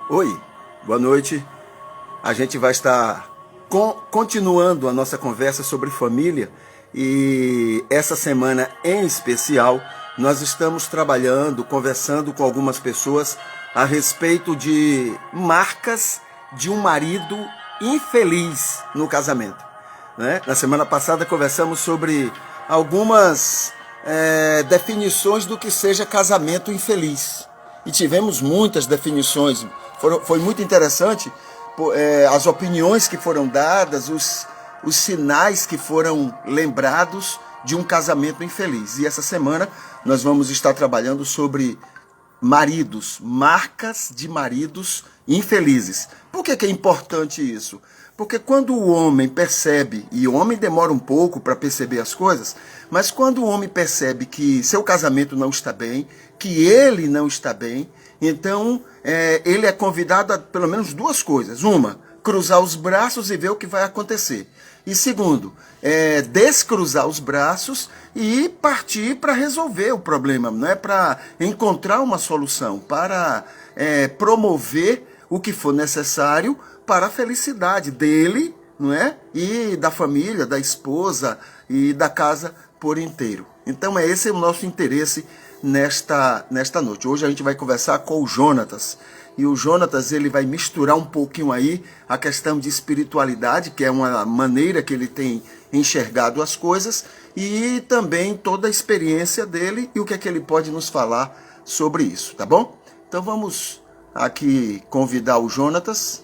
Oi, boa noite. A gente vai estar continuando a nossa conversa sobre família e essa semana em especial nós estamos trabalhando, conversando com algumas pessoas a respeito de marcas de um marido infeliz no casamento, né? Na semana passada conversamos sobre algumas definições do que seja casamento infeliz. E tivemos muitas definições. Foi muito interessante as opiniões que foram dadas, os sinais que foram lembrados de um casamento infeliz. E essa semana nós vamos estar trabalhando sobre maridos, marcas de maridos infelizes. Por que é importante isso? Porque quando o homem percebe, e o homem demora um pouco para perceber as coisas, mas quando o homem percebe que seu casamento não está bem, que ele não está bem, então ele é convidado a pelo menos duas coisas. Uma, cruzar os braços e ver o que vai acontecer. E segundo, descruzar os braços e partir para resolver o problema, não é? Para encontrar uma solução, para promover o que for necessário para a felicidade dele, não é? E da família, da esposa e da casa por inteiro. Então esse é o nosso interesse nesta noite. Hoje a gente vai conversar com o Jonatas. E o Jonatas, ele vai misturar um pouquinho aí a questão de espiritualidade, que é uma maneira que ele tem enxergado as coisas, e também toda a experiência dele e o que é que ele pode nos falar sobre isso, tá bom? Então vamos aqui convidar o Jonatas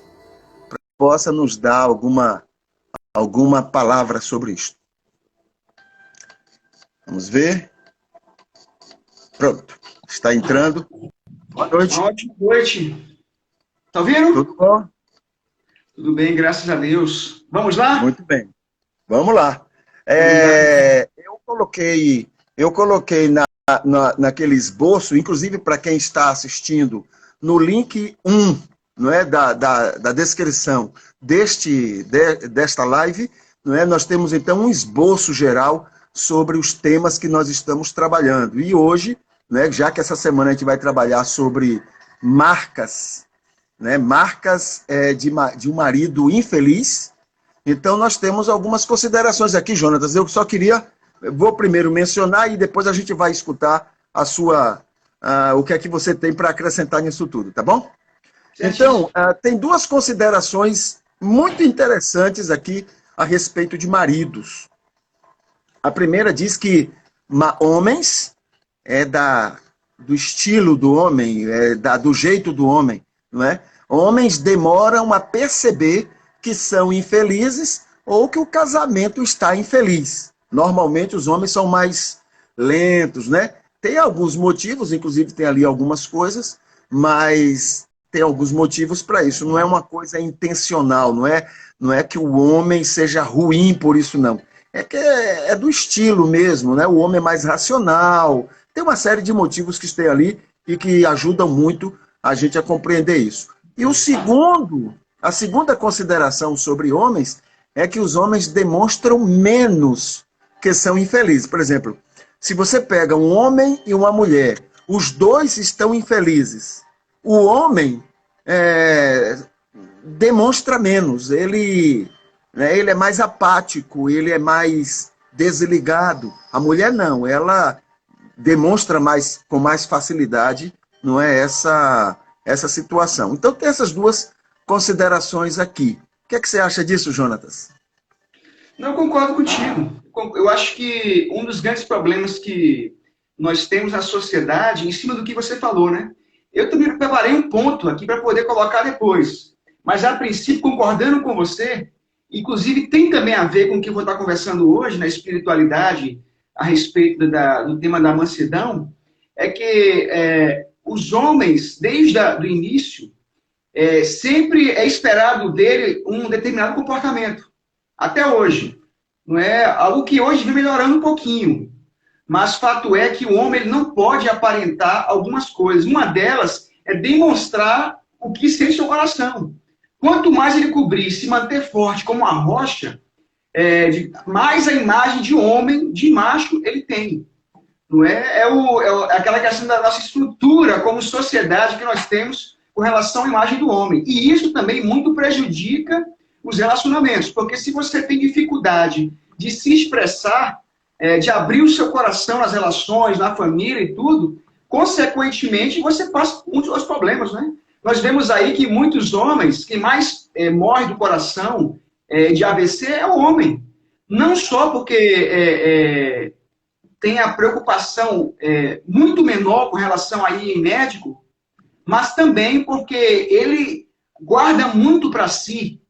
para que possa nos dar alguma palavra sobre isso. Vamos ver. Pronto, está entrando. Boa noite. Uma ótima noite. Tá ouvindo? Tudo bom? Tudo bem, graças a Deus. Vamos lá? Muito bem. Vamos lá. Eu coloquei naquele esboço, inclusive para quem está assistindo, no link 1, não é, da descrição desta live, não é, nós temos então um esboço geral sobre os temas que nós estamos trabalhando. E hoje, né, já que essa semana a gente vai trabalhar sobre marcas, né, marcas de um marido infeliz, então nós temos algumas considerações aqui, Jonatas. Eu só vou primeiro mencionar e depois a gente vai escutar o que é que você tem para acrescentar nisso tudo, tá bom? Então, tem duas considerações muito interessantes aqui a respeito de maridos. A primeira diz que homens do estilo do homem, do jeito do homem, não é? Homens demoram a perceber que são infelizes ou que o casamento está infeliz. Normalmente os homens são mais lentos, né? Tem alguns motivos, inclusive tem ali algumas coisas, mas tem alguns motivos para isso. Não é uma coisa intencional, não é que o homem seja ruim por isso, não. É que é do estilo mesmo, né? O homem é mais racional. Tem uma série de motivos que estão ali e que ajudam muito a gente a compreender isso. E a segunda consideração sobre homens é que os homens demonstram menos que são infelizes. Por exemplo, se você pega um homem e uma mulher, os dois estão infelizes. O homem demonstra menos, ele é mais apático, ele é mais desligado. A mulher não, ela demonstra com mais facilidade, não é, essa situação. Então tem essas duas considerações aqui. O que é que você acha disso, Jonatas? Não, eu concordo contigo. Eu acho que um dos grandes problemas que nós temos na sociedade, em cima do que você falou, né? Eu também preparei um ponto aqui para poder colocar depois. Mas, a princípio, concordando com você, inclusive tem também a ver com o que eu vou estar conversando hoje, na espiritualidade, a respeito do tema da mansidão, é que os homens, desde o início, sempre é esperado dele um determinado comportamento. Até hoje. Não é algo que hoje vem melhorando um pouquinho. Mas fato é que o homem ele não pode aparentar algumas coisas. Uma delas é demonstrar o que sente no coração. Quanto mais ele cobrir, se manter forte como uma rocha, mais a imagem de homem, de macho, ele tem. Não é? É aquela questão da nossa estrutura como sociedade que nós temos com relação à imagem do homem. E isso também muito prejudica os relacionamentos, porque se você tem dificuldade de se expressar, de abrir o seu coração nas relações, na família e tudo, consequentemente você passa muitos outros problemas, né? Nós vemos aí que muitos homens, que mais morrem do coração de AVC é o homem. Não só porque tem a preocupação muito menor com relação a ir em médico, mas também porque ele guarda muito para si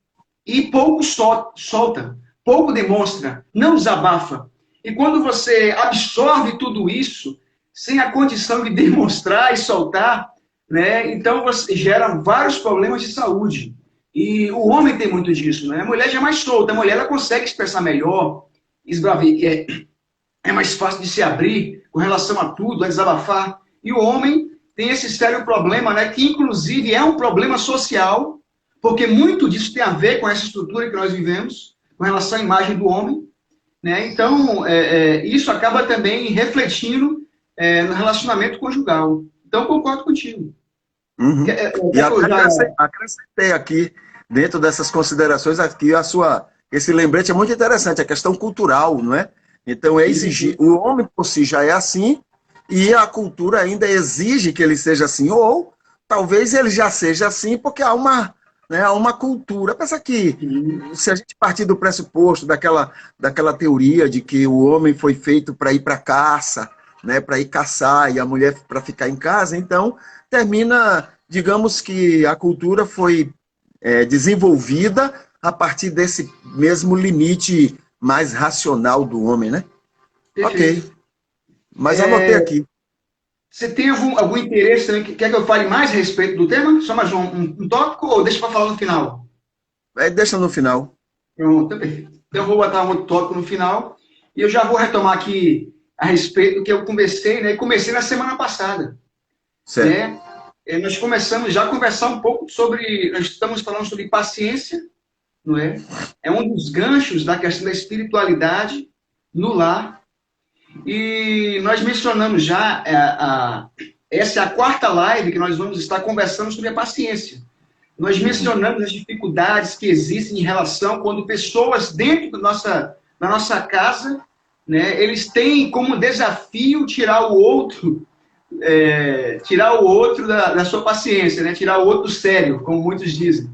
e pouco solta, pouco demonstra, não desabafa. E quando você absorve tudo isso, sem a condição de demonstrar e soltar, né, então você gera vários problemas de saúde. E o homem tem muito disso, né? A mulher já é mais solta, a mulher ela consegue expressar melhor, é mais fácil de se abrir com relação a tudo, a desabafar. E o homem tem esse sério problema, né, que inclusive é um problema social, porque muito disso tem a ver com essa estrutura que nós vivemos, com relação à imagem do homem, né? Então, isso acaba também refletindo no relacionamento conjugal. Então, concordo contigo. Uhum. E acrescentei aqui, dentro dessas considerações, aqui esse lembrete é muito interessante, a questão cultural, não é? Então, exigir, o homem por si já é assim, e a cultura ainda exige que ele seja assim, ou talvez ele já seja assim, porque há uma cultura. Pensa que, se a gente partir do pressuposto, daquela teoria de que o homem foi feito para ir para caça, né, para ir caçar, e a mulher para ficar em casa, então termina, digamos que a cultura foi desenvolvida a partir desse mesmo limite mais racional do homem, né? Perfeito. Ok. Mas anotei aqui. Você tem algum interesse também? Quer que eu fale mais a respeito do tema? Só mais um tópico ou deixa para falar no final? Deixa no final. Pronto, perfeito. Então eu vou botar um outro tópico no final. E eu já vou retomar aqui a respeito do que eu conversei, né? Comecei na semana passada. Certo. Né? Nós começamos já a conversar um pouco sobre... Nós estamos falando sobre paciência, não é? É um dos ganchos da questão da espiritualidade no lar. E nós mencionamos já, essa é a quarta live que nós vamos estar conversando sobre a paciência. Nós mencionamos as dificuldades que existem em relação quando pessoas dentro da nossa casa, né, eles têm como desafio tirar o outro da sua paciência, né, tirar o outro do sério, como muitos dizem.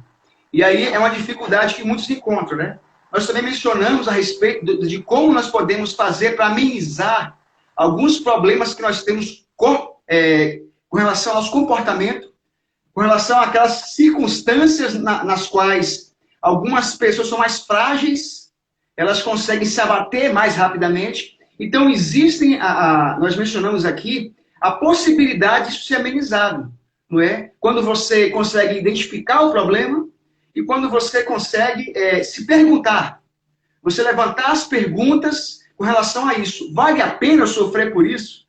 E aí é uma dificuldade que muitos encontram, né? Nós também mencionamos a respeito de como nós podemos fazer para amenizar alguns problemas que nós temos com relação ao nosso comportamento, com relação àquelas circunstâncias nas quais algumas pessoas são mais frágeis, elas conseguem se abater mais rapidamente. Então, existem, nós mencionamos aqui, a possibilidade disso ser amenizado, não é? Quando você consegue identificar o problema, e quando você consegue se perguntar, você levantar as perguntas com relação a isso. Vale a pena eu sofrer por isso?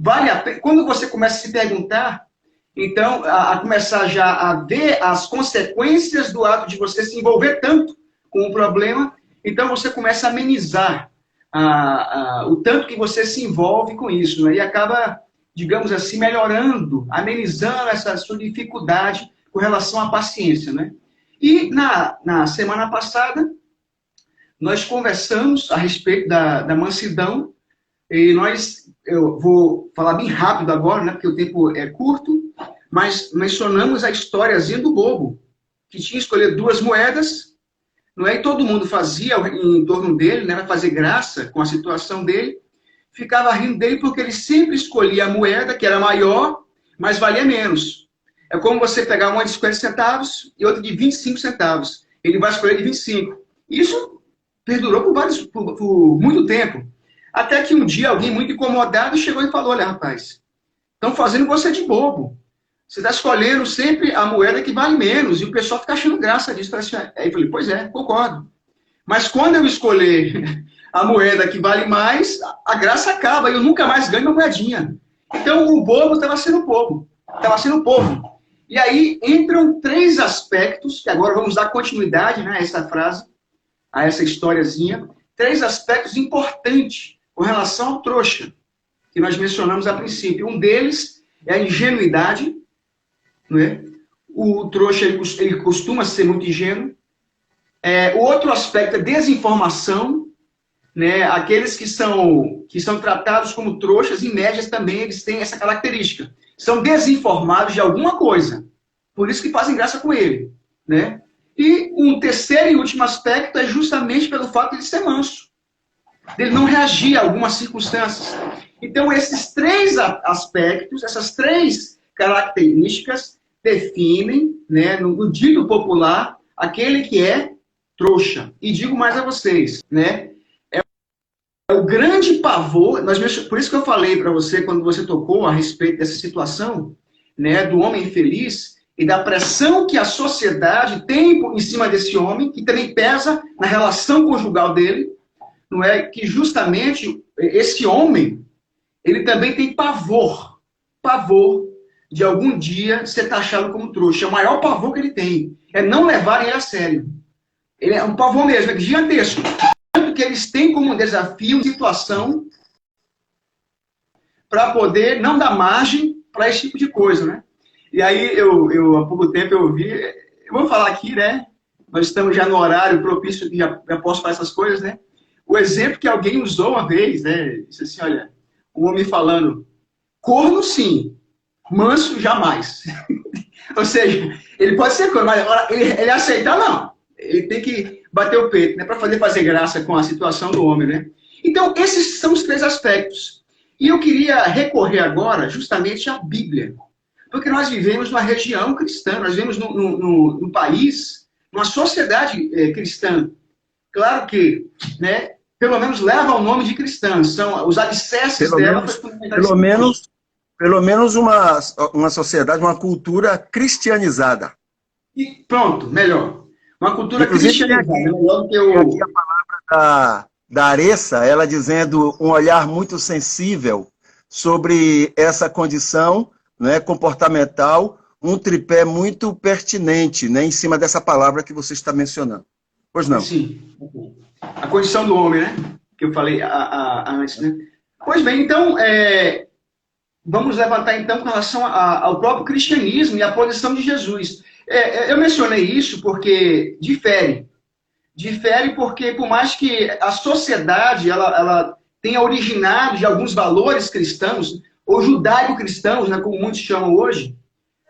Vale a pena? Quando você começa a se perguntar, então, a começar já a ver as consequências do ato de você se envolver tanto com o problema, então você começa a amenizar o tanto que você se envolve com isso, né? E acaba, digamos assim, melhorando, amenizando essa sua dificuldade com relação à paciência, né? E na semana passada, nós conversamos a respeito da mansidão, e eu vou falar bem rápido agora, né, porque o tempo é curto, mas mencionamos a historiazinha do bobo, que tinha escolhido 2 moedas, não é? E todo mundo fazia em torno dele, né, para fazer graça com a situação dele, ficava rindo dele porque ele sempre escolhia a moeda que era maior, mas valia menos. É como você pegar uma de 50 centavos e outra de 25 centavos. Ele vai escolher de 25. Isso perdurou por muito tempo. Até que um dia alguém muito incomodado chegou e falou: olha, rapaz, estão fazendo você de bobo. Você está escolhendo sempre a moeda que vale menos. E o pessoal fica achando graça disso. Aí eu falei: pois é, concordo. Mas quando eu escolher a moeda que vale mais, a graça acaba. E eu nunca mais ganho uma moedinha. Então o bobo estava sendo bobo. Estava sendo povo. E aí entram 3 aspectos, que agora vamos dar continuidade, né, a essa frase, a essa historiazinha. 3 aspectos importantes com relação ao trouxa, que nós mencionamos a princípio. Um deles é a ingenuidade, não é? O trouxa, ele costuma ser muito ingênuo. O outro aspecto é desinformação, né? Aqueles que são tratados como trouxas, em média, também eles têm essa característica. São desinformados de alguma coisa. Por isso que fazem graça com ele, né? E um terceiro e último aspecto é justamente pelo fato de ele ser manso, dele não reagir a algumas circunstâncias. Então, esses três aspectos, essas três características definem, né, no dito popular, aquele que é trouxa. E digo mais a vocês, né? É o grande pavor, por isso que eu falei para você, quando você tocou a respeito dessa situação, né, do homem infeliz e da pressão que a sociedade tem em cima desse homem, que também pesa na relação conjugal dele, não é? Que justamente esse homem, ele também tem pavor de algum dia ser taxado como trouxa. É o maior pavor que ele tem, é não levarem ele a sério. Ele é um pavor mesmo, é gigantesco. Tanto que eles têm como desafio uma situação para poder não dar margem para esse tipo de coisa, né? E aí, eu há pouco tempo eu ouvi, eu vou falar aqui, né? Nós estamos já no horário propício que já posso falar essas coisas, né? O exemplo que alguém usou uma vez, né? Disse assim, olha, um homem falando, corno sim, manso jamais. Ou seja, ele pode ser corno, mas agora ele aceitar, não. Ele tem que bater o peito, né? Para fazer graça com a situação do homem, né? Então, esses são os três aspectos. E eu queria recorrer agora justamente à Bíblia. Porque nós vivemos numa região cristã, nós vivemos num país, numa sociedade cristã. Claro que, né, pelo menos leva o nome de cristã, são os alicerces dela. Pelo menos uma sociedade, uma cultura cristianizada. E pronto, melhor. Uma cultura cristianizada. Melhor do que a palavra da Aressa, ela dizendo um olhar muito sensível sobre essa condição, né, comportamental, um tripé muito pertinente, né, em cima dessa palavra que você está mencionando. Pois não? Sim. A condição do homem, né? Que eu falei antes, né? Pois bem, então, vamos levantar então com relação ao próprio cristianismo e à posição de Jesus. Eu mencionei isso porque difere. Difere porque, por mais que a sociedade ela tenha originado de alguns valores cristãos, ou judaico-cristãos, né, como muitos chamam hoje,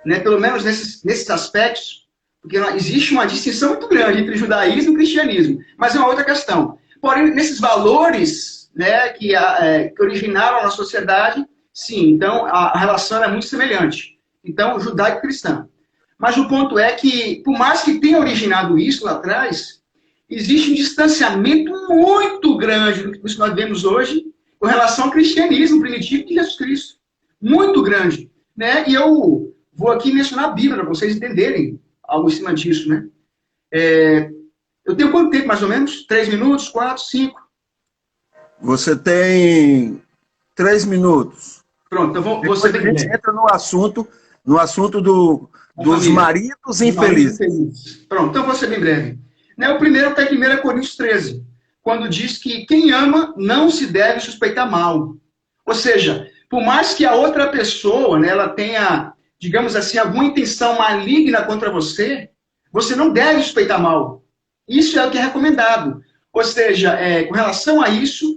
né, pelo menos nesses aspectos, porque existe uma distinção muito grande entre judaísmo e cristianismo, mas é uma outra questão. Porém, nesses valores, né, que originaram na sociedade, sim, então a relação é muito semelhante. Então, judaico-cristã. Mas o ponto é que, por mais que tenha originado isso lá atrás, existe um distanciamento muito grande do que nós vemos hoje com relação ao cristianismo primitivo de Jesus Cristo. Muito grande. Né? E eu vou aqui mencionar a Bíblia para vocês entenderem algo em cima disso. Né? Eu tenho quanto tempo, mais ou menos? 3 minutos? 4? 5? Você tem 3 minutos. Pronto, então vou ser bem breve. A gente entra no assunto dos maridos infelizes. Pronto, então vou ser bem breve. O primeiro está em 1 Coríntios 13, quando diz que quem ama não se deve suspeitar mal. Ou seja, por mais que a outra pessoa, né, ela tenha, digamos assim, alguma intenção maligna contra você, você não deve suspeitar mal. Isso é o que é recomendado. Ou seja, com relação a isso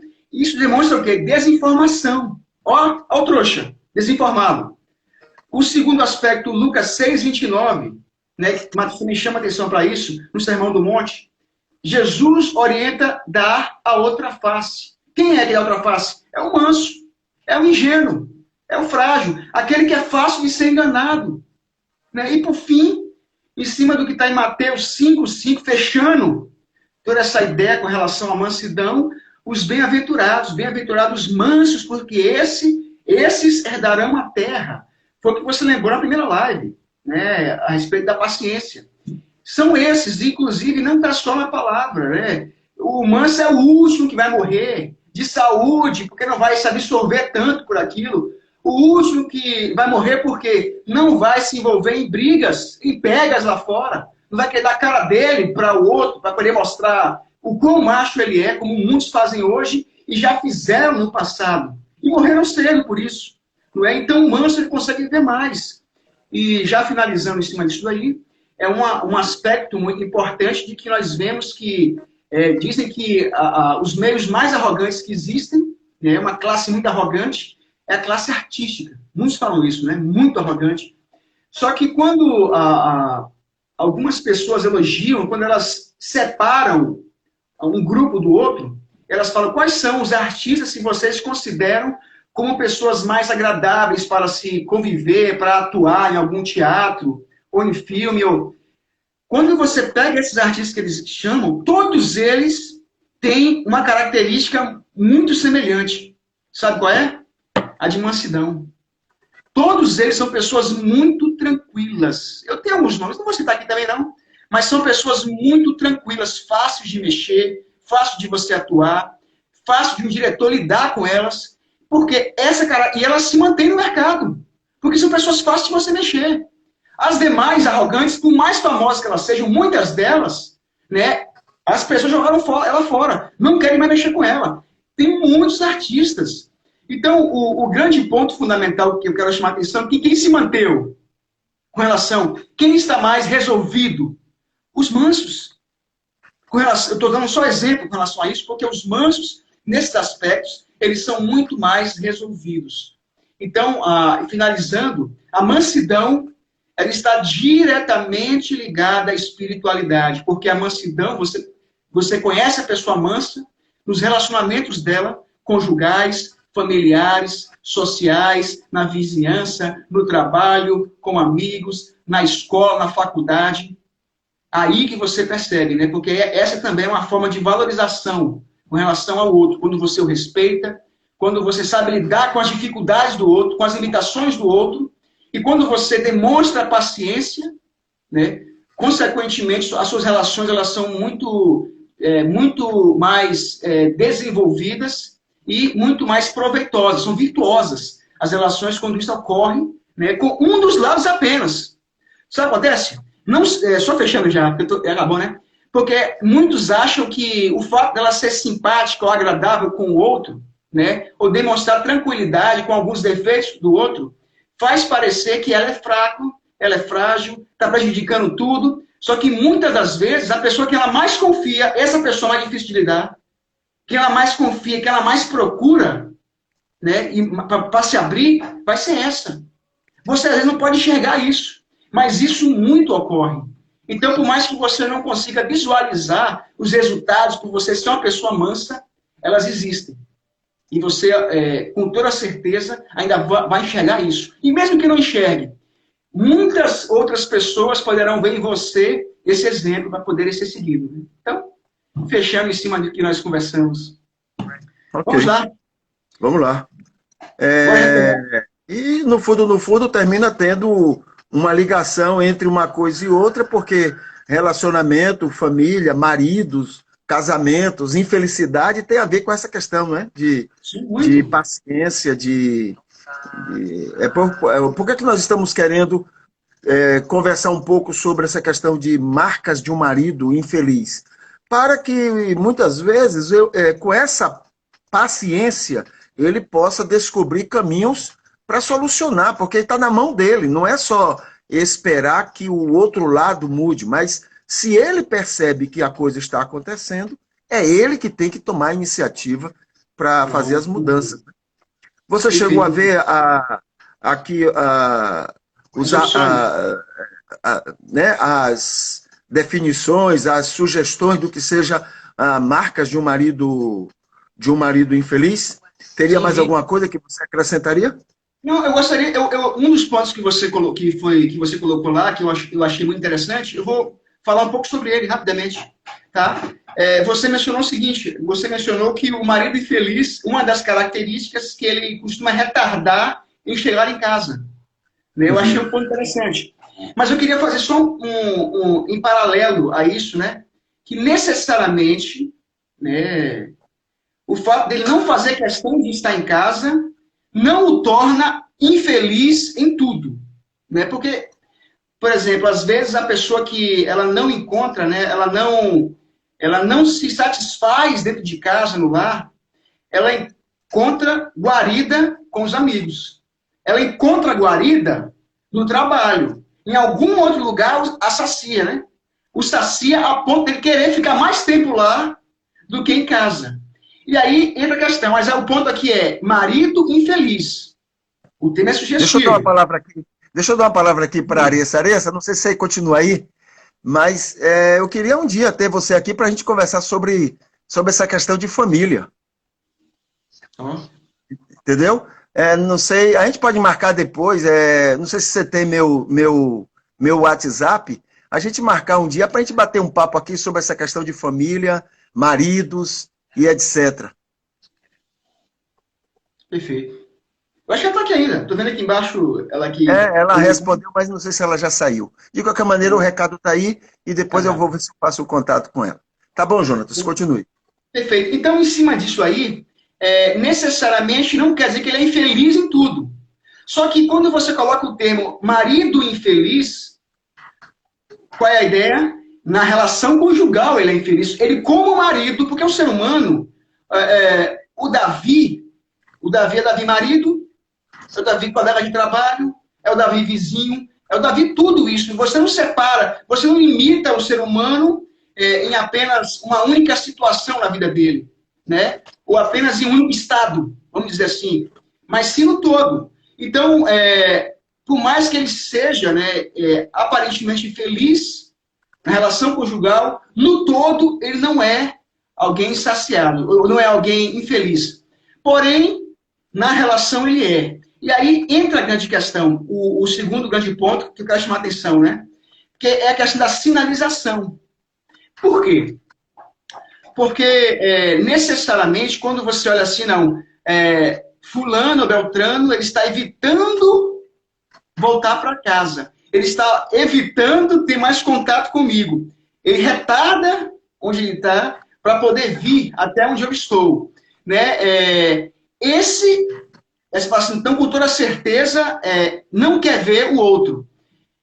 demonstra o quê? Desinformação. Ó o trouxa, desinformado. O segundo aspecto, Lucas 6, 29, né, que me chama a atenção para isso, no Sermão do Monte, Jesus orienta dar a outra face. Quem é que dá a outra face? É o manso, é o ingênuo, é o frágil, aquele que é fácil de ser enganado. Né? E por fim, em cima do que está em Mateus 5:5, fechando toda essa ideia com relação à mansidão, os bem-aventurados mansos, porque esses herdarão a terra. Foi o que você lembrou na primeira live, né, a respeito da paciência. São esses, inclusive, não está só na palavra, né? O manso é o último que vai morrer, de saúde, porque não vai se absorver tanto por aquilo. O último que vai morrer porque não vai se envolver em brigas, em pegas lá fora. Não vai querer dar a cara dele para o outro, para poder mostrar o quão macho ele é, como muitos fazem hoje e já fizeram no passado. E morreram cedo por isso. Não é? Então o manso ele consegue viver mais. E já finalizando em cima disso aí, é um aspecto muito importante de que nós vemos que dizem que os meios mais arrogantes que existem, né, uma classe muito arrogante, é a classe artística. Muitos falam isso, né? Muito arrogante. Só que quando algumas pessoas elogiam, quando elas separam um grupo do outro, elas falam quais são os artistas que vocês consideram como pessoas mais agradáveis para se conviver, para atuar em algum teatro, ou em filme. Quando você pega esses artistas que eles chamam, todos eles têm uma característica muito semelhante. Sabe qual é? A de mansidão. Todos eles são pessoas muito tranquilas. Eu tenho alguns nomes, não vou citar aqui também não, mas são pessoas muito tranquilas, fáceis de mexer, fácil de você atuar, fácil de um diretor lidar com elas, porque e elas se mantêm no mercado, porque são pessoas fáceis de você mexer. As demais arrogantes, por mais famosas que elas sejam, muitas delas, né, as pessoas jogaram ela fora, não querem mais mexer com ela. Tem muitos artistas. Então, o grande ponto fundamental que eu quero chamar a atenção é que quem se manteve com relação, quem está mais resolvido? Os mansos. Eu estou dando só exemplo com relação a isso, porque os mansos, nesses aspectos, eles são muito mais resolvidos. Então, finalizando, a mansidão, ela está diretamente ligada à espiritualidade, porque a mansidão, você conhece a pessoa mansa nos relacionamentos dela, conjugais, familiares, sociais, na vizinhança, no trabalho, com amigos, na escola, na faculdade. Aí que você percebe, né? Porque essa também é uma forma de valorização com relação ao outro, quando você o respeita, quando você sabe lidar com as dificuldades do outro, com as limitações do outro, e quando você demonstra paciência, né? Consequentemente, as suas relações elas são muito mais desenvolvidas e muito mais proveitosas, são virtuosas as relações quando isso ocorre, né, com um dos lados apenas. Sabe o que acontece? Não, só fechando já, porque acabou, né? Porque muitos acham que o fato dela ser simpática ou agradável com o outro, né, ou demonstrar tranquilidade com alguns defeitos do outro, faz parecer que ela é fraca, ela é frágil, está prejudicando tudo. Só que muitas das vezes, a pessoa que ela mais confia, essa pessoa mais difícil de lidar, que ela mais confia, que ela mais procura, né, para se abrir, vai ser essa. Você às vezes não pode enxergar isso, mas isso muito ocorre. Então, por mais que você não consiga visualizar os resultados, por você ser uma pessoa mansa, elas existem. E você, com toda certeza, ainda vai enxergar isso. E mesmo que não enxergue, muitas outras pessoas poderão ver em você esse exemplo para poder ser seguido. Né? Então, fechando em cima do que nós conversamos. Okay. Vamos lá. Vamos lá. E, no fundo, termina tendo uma ligação entre uma coisa e outra, porque relacionamento, família, maridos, casamentos, infelicidade tem a ver com essa questão, né? De paciência, por que nós estamos querendo conversar um pouco sobre essa questão de marcas de um marido infeliz? Para que, muitas vezes, com essa paciência, ele possa descobrir caminhos para solucionar, porque está na mão dele, não é só esperar que o outro lado mude, mas se ele percebe que a coisa está acontecendo, é ele que tem que tomar a iniciativa para fazer as mudanças. Você chegou a ver as definições, as sugestões do que seja marcas de um marido infeliz? Teria mais alguma coisa que você acrescentaria? Não, eu gostaria. Um dos pontos que você colocou lá, que eu achei muito interessante, eu vou falar um pouco sobre ele rapidamente, tá? Você mencionou o seguinte: você mencionou que o marido infeliz, uma das características que ele costuma retardar em chegar em casa. Né? Eu achei um ponto interessante. Mas eu queria fazer só em paralelo a isso, né? Que necessariamente, né, o fato dele não fazer questão de estar em casa não o torna infeliz em tudo, né? Porque, por exemplo, às vezes a pessoa que ela não encontra, né, ela não se satisfaz dentro de casa, no lar, ela encontra guarida com os amigos. Ela encontra guarida no trabalho. Em algum outro lugar, a sacia, né? O sacia a ponto de querer ficar mais tempo lá do que em casa. E aí entra a questão, mas o ponto aqui é marido infeliz. O tema é sugestivo. Deixa eu dar uma palavra aqui para a Aressa. Aressa, não sei se você continua aí, mas eu queria um dia ter você aqui para a gente conversar sobre essa questão de família. Entendeu? Não sei, a gente pode marcar depois, não sei se você tem meu WhatsApp, a gente marcar um dia para a gente bater um papo aqui sobre essa questão de família, maridos e etc. Perfeito. Eu acho que ela está aqui ainda. Estou vendo aqui embaixo ela aqui. Ela respondeu, mas não sei se ela já saiu. De qualquer maneira, o recado está aí e depois eu vou ver se eu faço o contato com ela. Tá bom, Jonatas? Continue. Perfeito. Então, em cima disso aí, necessariamente não quer dizer que ele é infeliz em tudo. Só que quando você coloca o termo marido infeliz, qual é a ideia? Na relação conjugal ele é infeliz. Ele como marido, porque o ser humano, o Davi é Davi marido, é o Davi colega de trabalho, é o Davi vizinho, é o Davi tudo isso. Você não separa, você não limita o ser humano em apenas uma única situação na vida dele, né? Ou apenas em um único estado, vamos dizer assim, mas sim no todo. Então, por mais que ele seja, né, aparentemente feliz na relação conjugal, no todo ele não é alguém insaciado, ou não é alguém infeliz. Porém, na relação ele é. E aí entra a grande questão, o segundo grande ponto que eu quero chamar a atenção, né? Que é a questão da sinalização. Por quê? Porque necessariamente, quando você olha assim, não, fulano ou beltrano, ele está evitando voltar para casa. Ele está evitando ter mais contato comigo. Ele retarda onde ele está para poder vir até onde eu estou. Né? Então, com toda certeza, não quer ver o outro.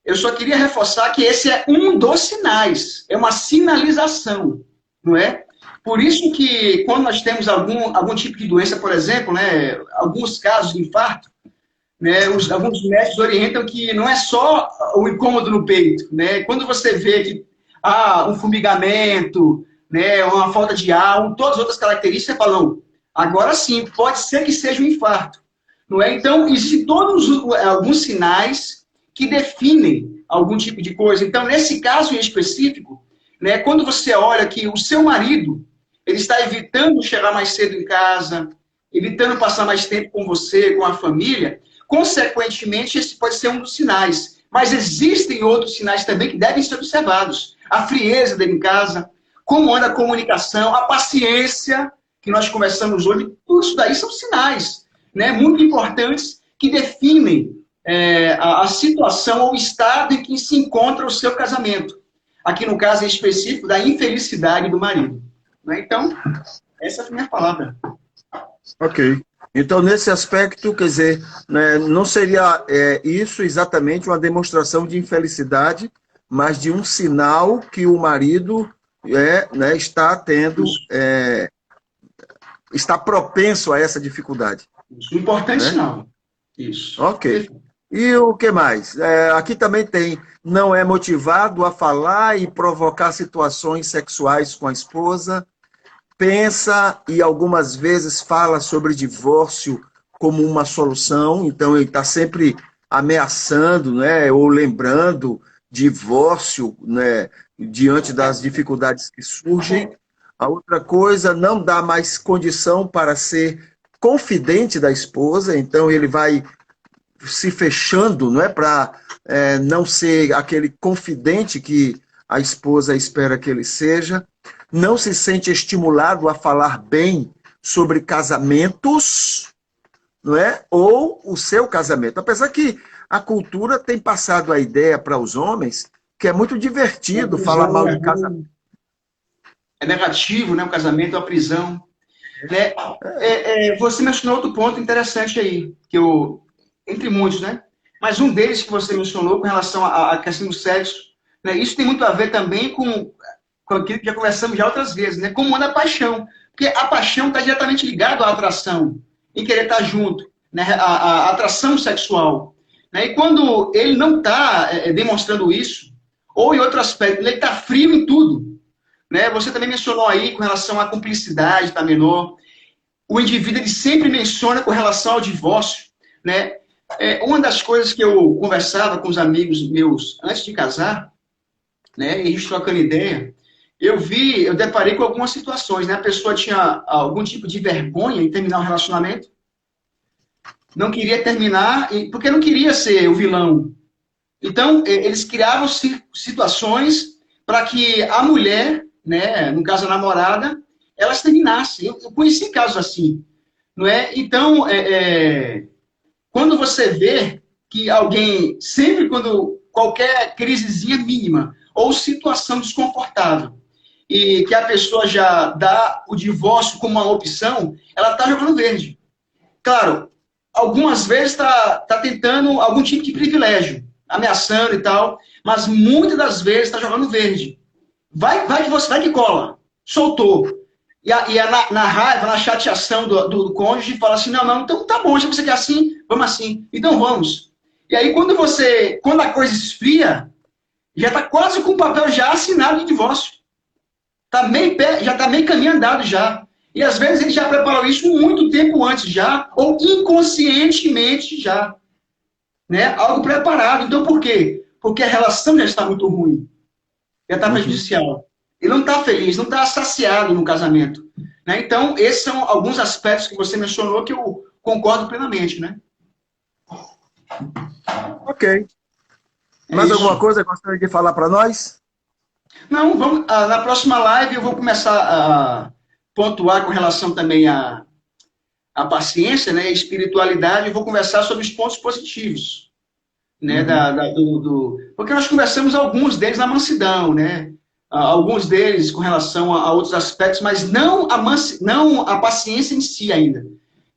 Eu só queria reforçar que esse é um dos sinais. É uma sinalização, não é? Por isso que, quando nós temos algum tipo de doença, por exemplo, né, alguns casos de infarto, né, alguns médicos orientam que não é só o incômodo no peito. Né? Quando você vê que há um formigamento, né, uma falta de ar, todas as outras características, você fala, não, agora sim, pode ser que seja um infarto. Não é? Então, existem alguns sinais que definem algum tipo de coisa. Então, nesse caso em específico, né, quando você olha que o seu marido ele está evitando chegar mais cedo em casa, evitando passar mais tempo com você, com a família, consequentemente, esse pode ser um dos sinais. Mas existem outros sinais também que devem ser observados. A frieza dele em casa, como anda a comunicação, a paciência que nós conversamos hoje, tudo isso daí são sinais, né, muito importantes que definem a situação ou o estado em que se encontra o seu casamento. Aqui no caso em específico, da infelicidade do marido. Né? Então, essa é a minha palavra. Ok. Então, nesse aspecto, quer dizer, né, não seria isso exatamente uma demonstração de infelicidade, mas de um sinal que o marido né, está tendo, está propenso a essa dificuldade. Isso, importante né? sinal. Isso. Ok. E o que mais? Aqui também tem, não é motivado a falar e provocar situações sexuais com a esposa, pensa e algumas vezes fala sobre divórcio como uma solução, então ele está sempre ameaçando, né, ou lembrando divórcio, né, diante das dificuldades que surgem. A outra coisa, não dá mais condição para ser confidente da esposa, então ele vai se fechando, não é, para não ser aquele confidente que a esposa espera que ele seja, não se sente estimulado a falar bem sobre casamentos, não é? Ou o seu casamento. Apesar que a cultura tem passado a ideia para os homens que é muito divertido falar mal de casamento. É negativo, né? O casamento, a prisão. Né? Você mencionou outro ponto interessante aí, que entre muitos, né? Mas um deles que você mencionou com relação à questão do sexo, né? Isso tem muito a ver também com aquilo que já conversamos já outras vezes, né? Como anda a paixão. Porque a paixão está diretamente ligada à atração, em querer estar junto, né? A atração sexual. né? E quando ele não está demonstrando isso, ou em outro aspecto, ele está frio em tudo, né? Você também mencionou aí com relação à cumplicidade da menor. O indivíduo ele sempre menciona com relação ao divórcio, né? Uma das coisas que eu conversava com os amigos meus antes de casar, né? E a gente trocando ideia, eu deparei com algumas situações, né? A pessoa tinha algum tipo de vergonha em terminar o relacionamento, não queria terminar, porque não queria ser o vilão. Então, eles criavam situações para que a mulher, né, no caso a namorada, elas terminassem. Eu conheci casos assim, não é? Então, quando você vê que alguém, sempre quando qualquer crisezinha mínima ou situação desconfortável, e que a pessoa já dá o divórcio como uma opção, ela está jogando verde. Claro, algumas vezes está tentando algum tipo de privilégio, ameaçando e tal, mas muitas das vezes está jogando verde. Vai que você vai que cola. Soltou. Na raiva, na chateação do cônjuge, fala assim, não, então tá bom, se você quer assim, vamos assim. Então vamos. E aí quando a coisa esfria, já está quase com o papel já assinado de divórcio. Já está meio caminho andado já. E às vezes ele já preparou isso muito tempo antes já, ou inconscientemente já. Né? Algo preparado. Então por quê? Porque a relação já está muito ruim. Já está prejudicial. Ele não está feliz, não está saciado no casamento. Né? Então, esses são alguns aspectos que você mencionou que eu concordo plenamente. Né? Ok. Mais alguma coisa que gostaria de falar para nós? Não, na próxima live eu vou começar a pontuar com relação também à paciência, né, a espiritualidade, eu vou conversar sobre os pontos positivos. Né, porque nós conversamos alguns deles na mansidão, né? Alguns deles com relação a outros aspectos, mas não a paciência em si ainda.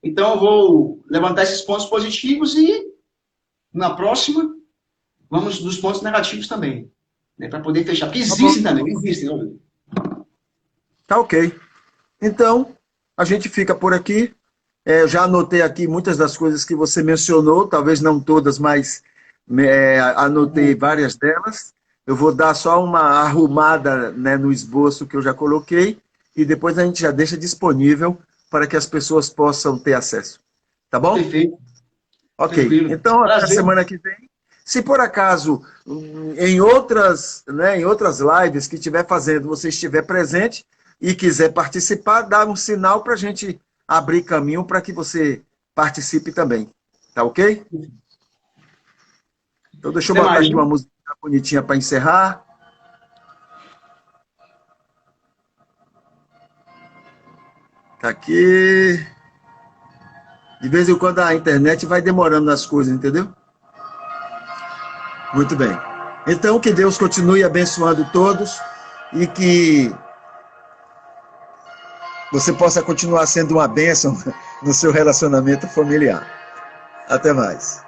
Então eu vou levantar esses pontos positivos e na próxima vamos dos pontos negativos também, né, para poder fechar. Porque existem também, existem. Tá ok. Então, a gente fica por aqui. Eu já anotei aqui muitas das coisas que você mencionou, talvez não todas, mas anotei várias delas. Eu vou dar só uma arrumada, né, no esboço que eu já coloquei e depois a gente já deixa disponível para que as pessoas possam ter acesso. Tá bom? Perfeito. Ok. Tranquilo. Então, até a semana que vem. Se por acaso, em outras lives que estiver fazendo, você estiver presente e quiser participar, dá um sinal para a gente abrir caminho para que você participe também. Tá ok? Então, deixa eu botar aqui uma música bonitinha para encerrar. Tá aqui. De vez em quando a internet vai demorando nas coisas, entendeu? Muito bem. Então, que Deus continue abençoando todos e que você possa continuar sendo uma bênção no seu relacionamento familiar. Até mais.